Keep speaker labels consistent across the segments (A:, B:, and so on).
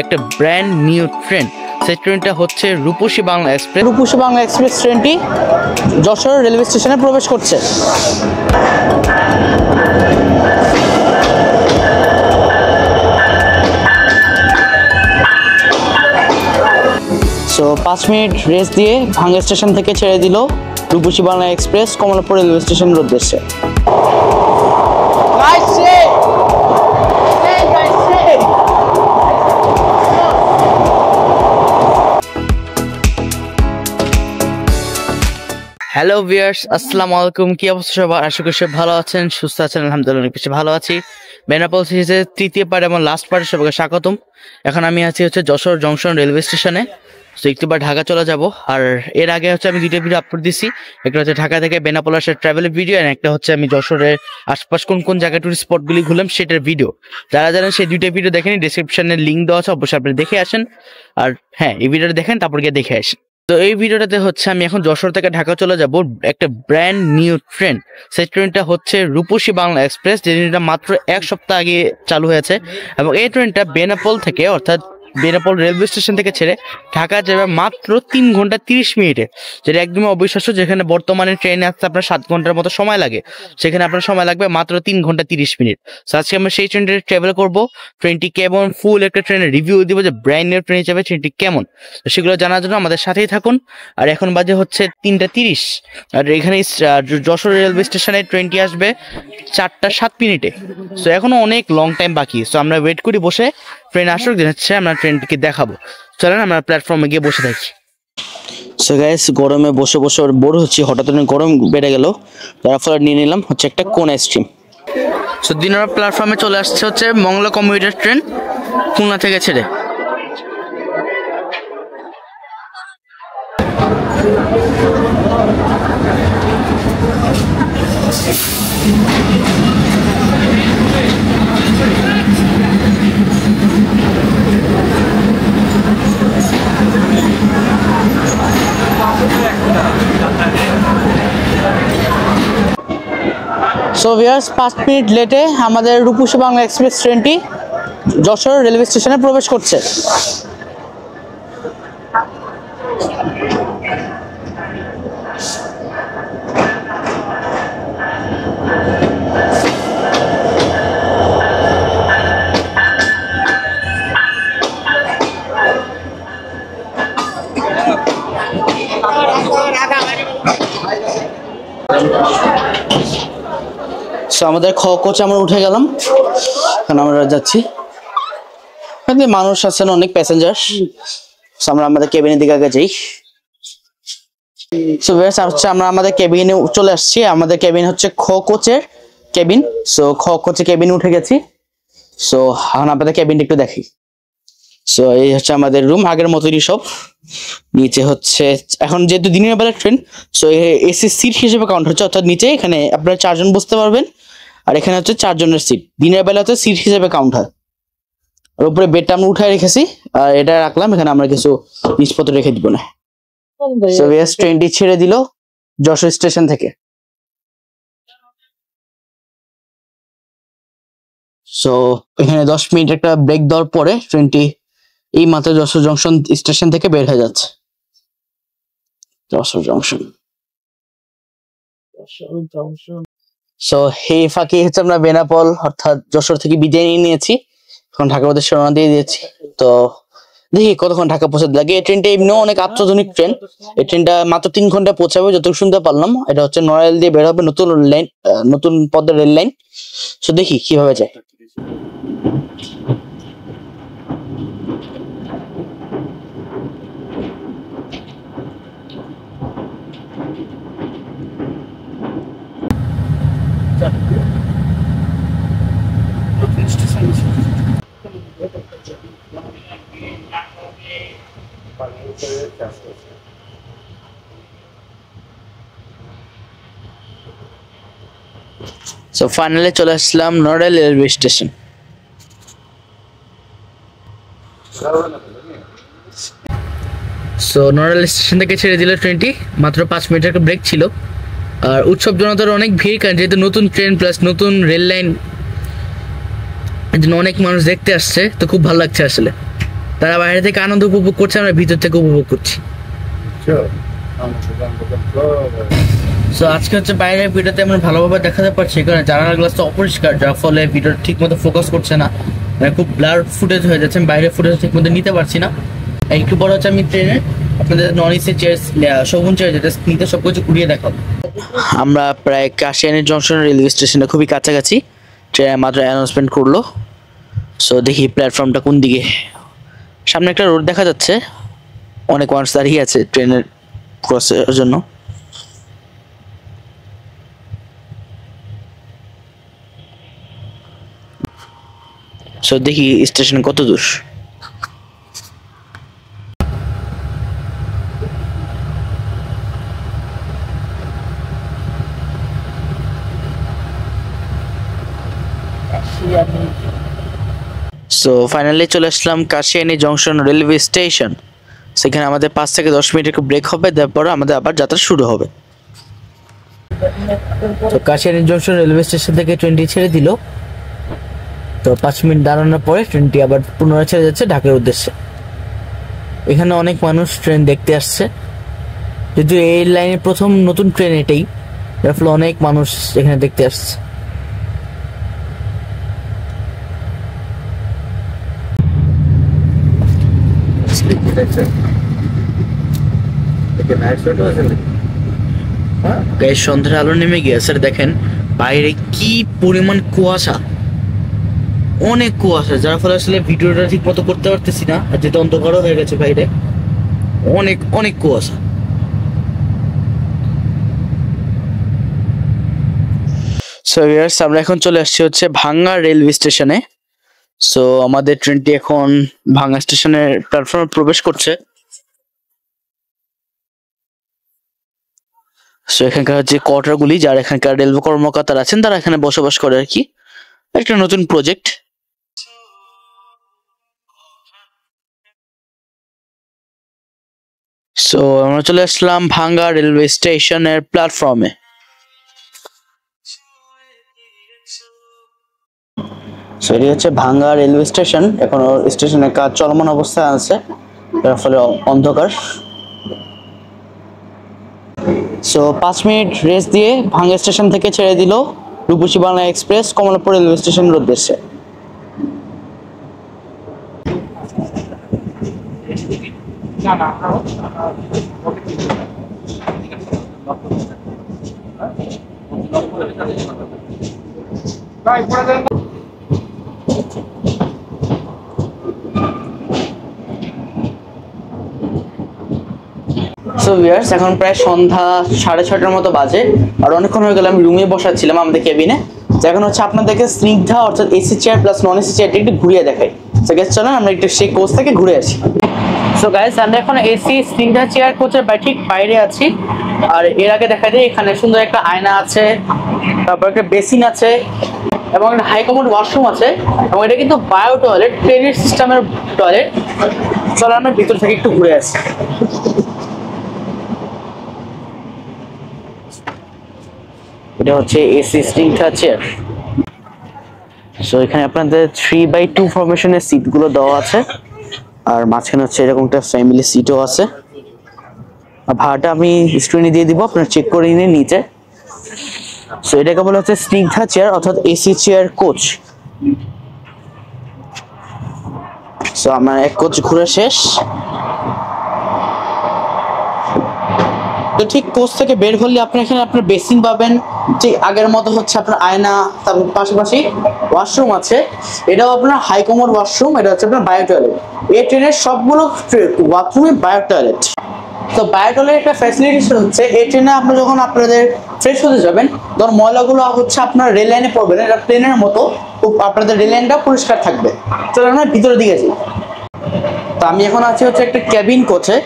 A: একটা brand new train. সেই ট্রেনটা হচ্ছে রূপসী বাংলা এক্সপ্রেস।
B: রূপসী বাংলা এক্সপ্রেস ট্রেনটি যশোর রেলওয়ে স্টেশনে প্রবেশ করছে। সো 5 মিনিট রেস্ট দিয়ে ভাঙ্গা স্টেশন থেকে ছেড়ে দিল রূপসী বাংলা এক্সপ্রেস কমলাপুর রেলওয়ে স্টেশনের উদ্দেশ্যে।
A: হ্যালো ভিউয়ার্স, আসসালামু আলাইকুম। কি অবস্থা সবার? আশা করি সব ভালো আছেন, সুস্থ আছেন। আলহামদুলিল্লাহ অনেক বেশি ভালো আছি। বেনাপোল সিরিজের তৃতীয় পার্ট এবং লাস্ট পার্টে সবাইকে স্বাগতম। এখন আমি আছি যশোর জংশন রেলওয়ে স্টেশনে। তো একটুবার ঢাকা চলে যাব। আর এর আগে আমি দুইটা ভিডিও আপলোড দিছি। একটা হচ্ছে ঢাকা থেকে বেনাপোল আসার ট্রাভেলের ভিডিও, আর একটা হচ্ছে আমি যশোরের আশপাশ কোন কোন জায়গায় টুরিস্ট স্পটগুলি ঘুরলাম সেটার ভিডিও। যারা জানেন সেই দুইটা ভিডিও দেখেনি, ডিসক্রিপশনে লিঙ্ক দেওয়া আছে, অবশ্যই আপনি দেখে আসেন। আর হ্যাঁ, এই ভিডিওটা দেখেন, তারপর গিয়ে দেখে আসেন। তো এই ভিডিওটাতে আমি এখন যশোর থেকে ঢাকা চলে যাব একটা ব্র্যান্ড নিউ ট্রেন। সেই ট্রেনটা হচ্ছে রূপসী বাংলা এক্সপ্রেস, যে ট্রেনটা মাত্র 1 সপ্তাহ আগে চালু হয়েছে। এবং এই ট্রেনটা বেনাপোল থেকে, অর্থাৎ বেনাপোল রেলওয়ে স্টেশন থেকে ছেড়ে ঢাকা যাবে মাত্র 3 ঘন্টা 30 মিনিটে, যেটা একদমই অবিশ্বাস্য। যেখানে বর্তমানে ট্রেনে আসতে আপনার 7 ঘন্টার মতো সময় লাগে, সেখানে আপনার সময় লাগবে মাত্র 3 ঘন্টা 30 মিনিট। আজকে আমরা সেই ট্রেনটা ট্রাভেল করবো। ট্রেনটি কেমন, ফুল একটা ট্রেনের রিভিউ দিব, যে ব্র্যান্ড নিউ ট্রেন হিসাবে ট্রেনটি কেমন, সেগুলো জানার জন্য আমাদের সাথেই থাকুন। আর এখন বাজে 3টা 30, আর এখানে যশোর রেলওয়ে স্টেশনে ট্রেনটি আসবে 4টা 7 মিনিটে। সো এখনো অনেক লং টাইম বাকি। সো আমরা ওয়েট করি বসে, ট্রেন আসুক, আমরা ট্রেনটিকে দেখাবো। চলেন আমরা প্ল্যাটফর্মে গিয়ে বসে থাকি।
B: সো গাইস, গরমে বসে বসে বোর হচ্ছি, হঠাৎ গরম বেড়ে গেল, তার ফলে নিয়ে নিলাম একটা কোন আইসক্রিম।
A: সো দিনের প্ল্যাটফর্মে চলে আসছে মংলা কমিউটার ট্রেন, খুলনা থেকে ছেড়ে।
B: সো ভিউয়ার্স, 5 মিনিট লেটে আমাদের রূপসী বাংলা এক্সপ্রেস ট্রেনটি যশোর রেলওয়ে স্টেশনে প্রবেশ করছে। আমাদের কোচে আমরা উঠে গেলাম, এখন আমরা যাচ্ছি। মানুষ আছেন, অনেক প্যাসেঞ্জার। আমরা আমাদের কেবিনের দিকে আগে যাই। আমরা আমাদের কেবিনে চলে আসছি। আমাদের কেবিন হচ্ছে কোচের কেবিন। সো কোচে কেবিনে উঠে গেছি। সো এখন আপনাদের কেবিনটা একটু দেখি। সো এই হচ্ছে আমাদের রুম, আগের মতোই সব। নিচে এখন যেহেতু দিনের বেলা ট্রেন, সো এসি সিট হিসেবে কাউন্ট হচ্ছে, অর্থাৎ নিচে এখানে আপনারা 4 জন বসতে পারবেন, আর এখানে 4 জনের সিট। দিনের বেলা সিট হিসেবে কাউন্ট হয়। আর উপরে বেডটা আমরা উঠায় রেখেছি, আর এটা রাখলাম, এখানে আমরা কিছু জিনিসপত্র রেখে দিব না। সো ট্রেনটি ছেড়ে দিল যশোর স্টেশন থেকে। সো এখানে 10 মিনিট একটা ব্রেক দেওয়ার পরে ট্রেনটি এই মাত্র যশোর জংশন স্টেশন থেকে বের হয়ে যাচ্ছে। যশোর জংশন। সো এই ফাঁকি আমরা বেনাপোল অর্থাৎ যশোর থেকে বিদায় নিয়েছি। এখন ঢাকার উদ্দেশ্যে রওনা দিয়ে দিয়েছি। তো দেখি কতক্ষণ ঢাকা পৌঁছাতে লাগে। এই ট্রেনটা এমনি অনেক আত্মজনক ট্রেন। এই ট্রেনটা মাত্র 3 ঘন্টায় পৌঁছাবে, যতটুকু শুনতে পারলাম। এটা নড়াইল দিয়ে বের হবে, নতুন পদ্মার রেল লাইন। সো দেখি কিভাবে যায়। সো ফাইনালি চলে আসলাম Narail railway station.
A: So Narail station থেকে ছেড়ে দিল ট্রেনটি। মাত্র 5 মিনিটের একটা ব্রেক ছিল। আর উৎসব জনতার অনেক ভিড়, কারণ যেহেতু নতুন ট্রেন প্লাস নতুন রেল লাইন, এই জন্য অনেক মানুষ দেখতে আসছে। তো খুব ভালো লাগছে আসলে। তারা বাইরে থেকে আনন্দ উপভোগ করছে, আমরা ভিতর থেকে উপভোগ করছি। সো আজকে হচ্ছে বাইরের ভিডিওতে আমরা ভালোভাবে দেখাতে পারছি, কারণ জানালার গ্লাসটা অপরিষ্কার, যার ফলে ভিডিও ঠিক মতো ফোকাস করছে না, মানে খুব ব্লার ফুটেজ হয়ে যাচ্ছে। আমি বাইরের ফুটেজ ঠিক মতো নিতে পারছি না। একটু বড় হচ্ছে আমি ট্রেনে আপনাদের non AC chair, Shovan chair যেটা নিতে সবকিছু ঘুরিয়ে দেখাবো। আমরা প্রায় কাশিয়ানী জংশন রেলওয়ে স্টেশনে খুবই কাছাকাছি। ট্রেন মাত্র অ্যানাউন্সমেন্ট করলো। সো দেখি প্ল্যাটফর্মটা কোন দিকে। সামনে একটা রোড দেখা যাচ্ছে, অনেক মানুষ দাঁড়িয়ে আছে ট্রেনের ক্রসের জন্য। সো দেখি স্টেশন কত দূর। সো ফাইনালি চলে আসলাম কাশিয়ানী জংশন রেলওয়ে স্টেশন। সেখানে আমাদের 5 থেকে 10 মিনিট একটু ব্রেক হবে, তারপর আমাদের আবার যাত্রা শুরু হবে। তো কাশিয়ানী জংশন রেলওয়ে স্টেশন থেকে ট্রেনটি ছেড়ে দিল। তো 5 মিনিট দাঁড়ানোর পরে ট্রেনটি আবার পুনরায় ছেড়ে যাচ্ছে ঢাকার উদ্দেশ্যে। এখানে অনেক মানুষ ট্রেন দেখতে আসছে, যদিও এই লাইনের প্রথম নতুন ট্রেন এটাই, যার ফলে অনেক মানুষ এখানে দেখতে আসছে। সন্ধ্যার আলো নেমে গিয়েছে, দেখেন বাইরে কি পরিমাণ কুয়াশা, অনেক কুয়াশা, যার ফলে আসলে ভিডিওটা ঠিক মতো করতে পারতেছি না, আর যেটা অন্ধকারও হয়ে গেছে বাইরে, অনেক অনেক কুয়াশা। সো ভিউয়ার্স, আমরা এখন চলে আসছি হচ্ছে ভাঙ্গা রেলওয়ে স্টেশনে। সো আমাদের ট্রেনটি এখন ভাঙ্গা স্টেশনের প্ল্যাটফর্মে প্রবেশ করছে। সো এখানকার যে কোয়ার্টারগুলি, যারা এখানকার রেলওয়ে কর্মকর্তারা আছেন তারা এখানে বসবাস করে আর কি, একটা নতুন প্রজেক্ট। সো আমরা চলে আসলাম ভাঙ্গা রেলওয়ে স্টেশনের প্ল্যাটফর্মে। সো এটি হচ্ছে ভাঙ্গা রেলওয়ে স্টেশন। এখন স্টেশনের কাজ চলমান অবস্থায় আছে, যার ফলে অন্ধকার। সো 5 মিনিট রেস্ট দিয়ে ভাঙ্গা স্টেশন থেকে ছেড়ে দিল রূপসী বাংলা এক্সপ্রেস কমলাপুর রেলওয়ে স্টেশনের উদ্দেশ্যে। সো ভিউয়ার্স, এখন প্রায় সন্ধ্যা 6:30টার মতো বাজে, আর অনেকক্ষণ হয়ে গেল আমি রুমে বসাচ্ছিলাম আমাদের কেবিনে। এখন হচ্ছে আপনাদেরকে স্নিগ্ধা অর্থাৎ AC chair plus non AC চেয়ারটি একটু ঘুরিয়ে দেখাই। সো গাইস চলেন আমরা একটু সেই কোচ থেকে ঘুরে আসি। সো গাইস, আমরা এখন এসি স্নিগ্ধা চেয়ার কোচের ঠিক বাইরে আছি। আর এর আগে দেখা যায় এখানে সুন্দর একটা আয়না আছে, তারপর একটা বেসিন আছে এবং একটা হাই কমোড ওয়াশরুম আছে, এবং এটা কিন্তু বায়ো টয়লেট, ট্রেনের সিস্টেমের টয়লেট। চলো আমরা ভিতর থেকে একটু ঘুরে আসি। এটা হচ্ছে এসি স্নিগ্ধা চেয়ার। সো এখানে আপনাদের 3/2 ফরমেশনের সিট গুলো দেওয়া আছে, আর মাঝখানে হচ্ছে এরকম একটা ফ্যামিলি সিটও আছে। আর ভাড়াটা আমি স্ক্রিনে দিয়ে দিব, আপনারা চেক করে নিন নিচে। সো এটাকে বলা হচ্ছে স্নিগ্ধা চেয়ার অর্থাৎ এসি চেয়ার কোচ। সো আমার এক কোচ ঘুরে শেষ। তো ঠিক কোচ থেকে বের হলে আপনি এখানে আপনার বেসিন পাবেন, ঠিক আগের মতো হচ্ছে আপনার আয়না, তারপর পাশাপাশি ওয়াশরুম আছে। এটাও আপনার হাই কমোড ওয়াশরুম, এটা হচ্ছে আপনার বায়ো টয়লেট। এই ট্রেনের সবগুলো বাথরুমে বায়ো টয়লেট। তো বায়ো টয়লেট একটা ফ্যাসিলিটি হচ্ছে এই ট্রেনে আপনি যখন আপনাদের ফ্রেশ হতে যাবেন, তখন ময়লাগুলো হচ্ছে আপনার রেল লাইনে পড়বে না, এটা ট্রেনের মতো আপনাদের রেল লাইনটা পরিষ্কার থাকবে। চলো আমরা ভিতরের দিকে যাই। তো আমি এখন আছি হচ্ছে একটা ক্যাবিন কোচে।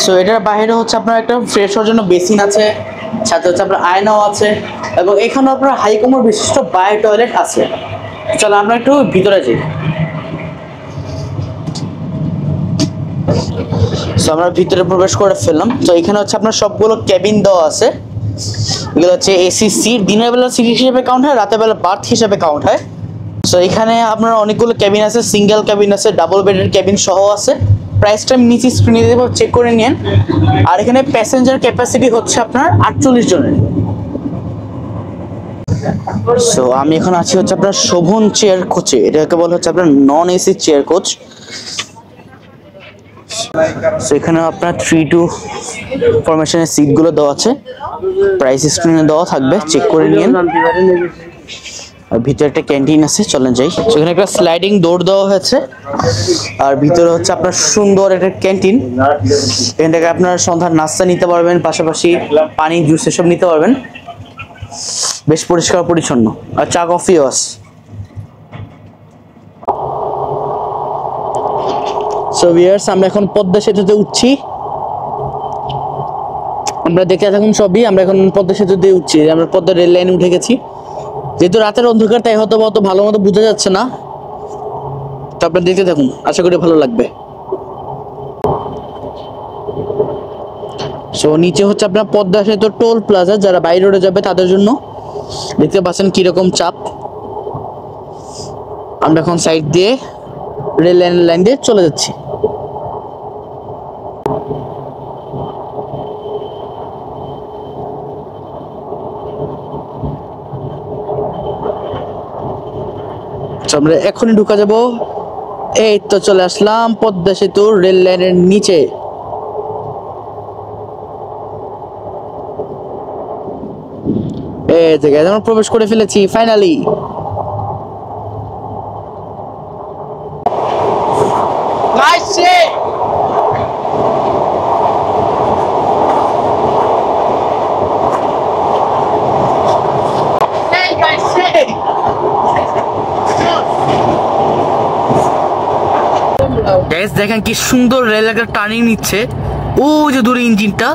A: সো এটার বাইরে হচ্ছে আপনার একটা ফ্রেশ হওয়ার জন্য বেসিন আছে, সাথে হচ্ছে আপনার আয়নাও আছে, এবং এখানে আপনার হাই কমোড বিশিষ্ট বায়ো টয়লেট আছে। চলো আমরা একটু ভিতরে যাই। সো আমরা ভিতরে প্রবেশ করে ফেললাম। তো এখানে হচ্ছে আপনার সবগুলো ক্যাবিন দেওয়া আছে। এগুলো হচ্ছে এসি সিট, দিনের বেলা সিট হিসেবে কাউন্ট হয়, রাতের বেলা বার্থ হিসেবে কাউন্ট হয়।
B: সো এখানে আপনার অনেকগুলো ক্যাবিন আছে, সিঙ্গেল ক্যাবিন আছে, ডাবল বেডের ক্যাবিন সহ আছে। প্রাইসটা আমি নিচে স্ক্রিনে দেবো, চেক করে নিন। আর এখানে প্যাসেঞ্জার ক্যাপাসিটি হচ্ছে আপনার 48 জনের। সো আমি এখন আছি হচ্ছে আপনার শোভন চেয়ার কোচে, এটাকে বলা হচ্ছে আপনার নন এসি চেয়ার কোচ। সো এখানে আপনার 3-2 ফরমেশনের সিটগুলো দেওয়া আছে, প্রাইস স্ক্রিনে দেওয়া থাকবে, চেক করে নিন। আর ভিতরে একটা ক্যান্টিন আছে, চলেন যাই। সেখানে একটা স্লাইডিং ডোর দেওয়া হয়েছে, আর ভিতরে হচ্ছে আপনার সুন্দর একটা ক্যান্টিন। এখান থেকে আপনার সন্ধ্যার নাস্তা নিতে পারবেন, পাশাপাশি পানি জুস এসব নিতে পারবেন। বেশ পরিষ্কার পরিচ্ছন্ন, আর চা কফিও আছে। সো ভিউয়ার্স, আমরা এখন পদ্মা সেতুতে উঠছি। আমরা দেখে থাকুন সবই, আমরা এখন পদ্মা সেতুতে উঠছি, আমরা পদ্মা রেল লাইনে উঠে গেছি। যেহেতু রাতের অন্ধকার, তাই হয়তো অত ভালো মতো বোঝা যাচ্ছে না, তো আপনারা দেখতে থাকুন, আশা করি ভালো লাগবে। সো নিচে হচ্ছে আপনার পদ্মা সেতু টোল প্লাজা, যারা বাইরে রোডে যাবে তাদের জন্য। দেখতে পাচ্ছেন কিরকম চাপ। আমরা এখন সাইড দিয়ে রেল লাইন দিয়ে চলে যাচ্ছি। আমরা এখনই ঢুকা যাব। এই তো চলে আসলাম পদ্মা সেতু রেল লাইনের নিচে। এই জায়গায় আমরা প্রবেশ করে ফেলেছি ফাইনালি। দেখেন কি সুন্দর রেল একটা টার্নিং নিচ্ছে, ও যে দূরে ইঞ্জিনটা,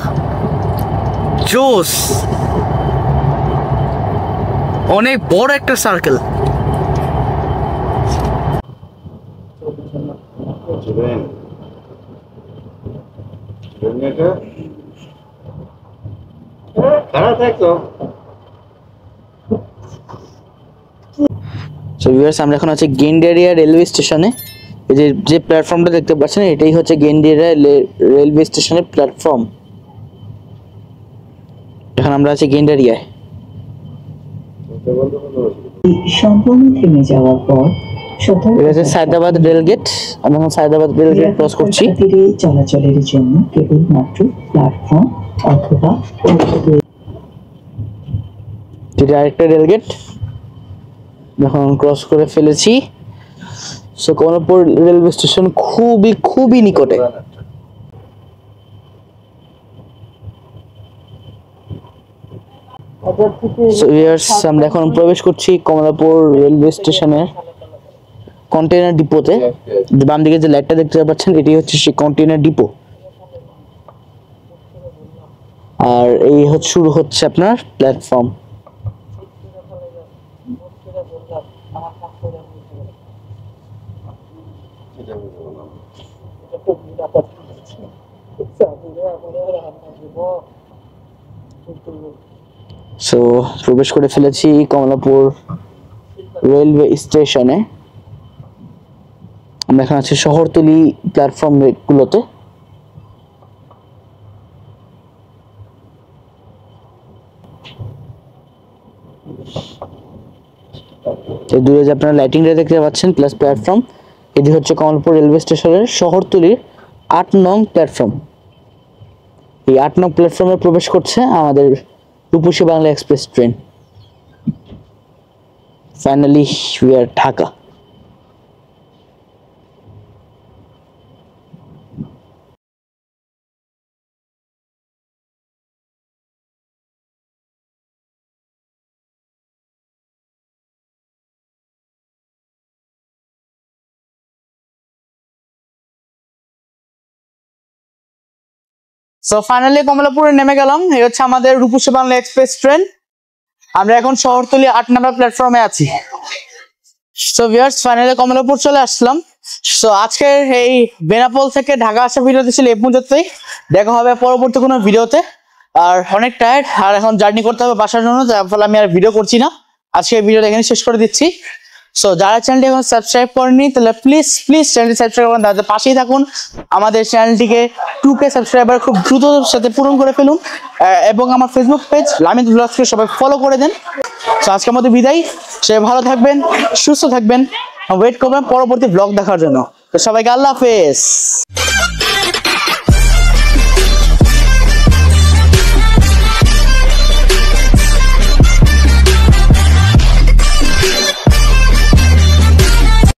B: জোস, অনেক বড় একটা সার্কেল। আমরা এখন আছি গেন্ডারিয়া রেলওয়ে স্টেশনে। এই যে প্ল্যাটফর্মটা দেখতে পাচ্ছেন, এটাই হচ্ছে গেন্ডারিয়া রেলওয়ে স্টেশনের প্ল্যাটফর্ম। এখন আমরা আছি গেন্ডারিয়ায়।
C: সম্পূর্ণ থেমে যাওয়ার পর
B: সায়দাবাদ রেলগেট, আমরা এখন সায়দাবাদ রেলগেট ক্রস করছি।
C: চলাচলের জন্য কেবলমাত্র প্ল্যাটফর্ম অথবা
B: যেটা আরেকটা রেলগেট এখন ক্রস করে ফেলেছি। সো কমলাপুর রেলওয়ে স্টেশন খুবই নিকটে। আমরা এখন প্রবেশ করছি কমলাপুর রেলওয়ে স্টেশনের কন্টেইনার ডিপোতে। বাম দিকে যে লাইটটা দেখতে পাচ্ছেন, এটি হচ্ছে সেই কন্টেইনার ডিপো। আর এই শুরু হচ্ছে আপনার প্ল্যাটফর্ম। সো প্রবেশ করে ফেলেছি কমলাপুর রেলওয়ে স্টেশনে। আমরা এখন আছি শহরতলি প্ল্যাটফর্ম গুলোতে। এই দূরে যে আপনারা লাইটিংটা দেখতে পাচ্ছেন প্লাস প্ল্যাটফর্ম, এটি হচ্ছে কমলাপুর রেলওয়ে স্টেশনের শহরতলির 8 নং প্ল্যাটফর্ম। এই 8 নং প্ল্যাটফর্মে প্রবেশ করছে আমাদের Rupashi Bangla express train. Finally we are Dhaka. So finally কমলাপুরে নেমে গেলাম। এই হচ্ছে আমাদের রূপসী বাংলা এক্সপ্রেস ট্রেন। আমরা এখন শহরতলি 8 নম্বর প্ল্যাটফর্মে আছি। সো ভিউয়ার্স, ফাইনালি কমলাপুর চলে আসলাম। সো আজকের এই বেনাপোল থেকে ঢাকা আসা ভিডিওতে ছিল এই পর্যন্তই। দেখা হবে পরবর্তী কোনো ভিডিওতে। আর অনেক টায়ার্ড, আর এখন জার্নি করতে হবে বাসার জন্য, যার ফলে আমি আর ভিডিও করছি না। আজকে এই ভিডিওটা এখানে শেষ করে দিচ্ছি। সো যারা চ্যানেলটি এখন সাবস্ক্রাইব করেনি তাহলে প্লিজ চ্যানেলটি সাবস্ক্রাইব করুন, তাদের পাশেই থাকুন। আমাদের চ্যানেলটিকে 2K সাবস্ক্রাইবার খুব দ্রুত সাথে পূরণ করে ফেলুন, এবং আমার ফেসবুক পেজ লামিদ ব্লগসকে সবাই ফলো করে দেন। সো আজকের মতো বিদায়, সে ভালো থাকবেন, সুস্থ থাকবেন, ওয়েট করবেন পরবর্তী ব্লগ দেখার জন্য। তো সবাইকে আল্লাহ হাফেজ।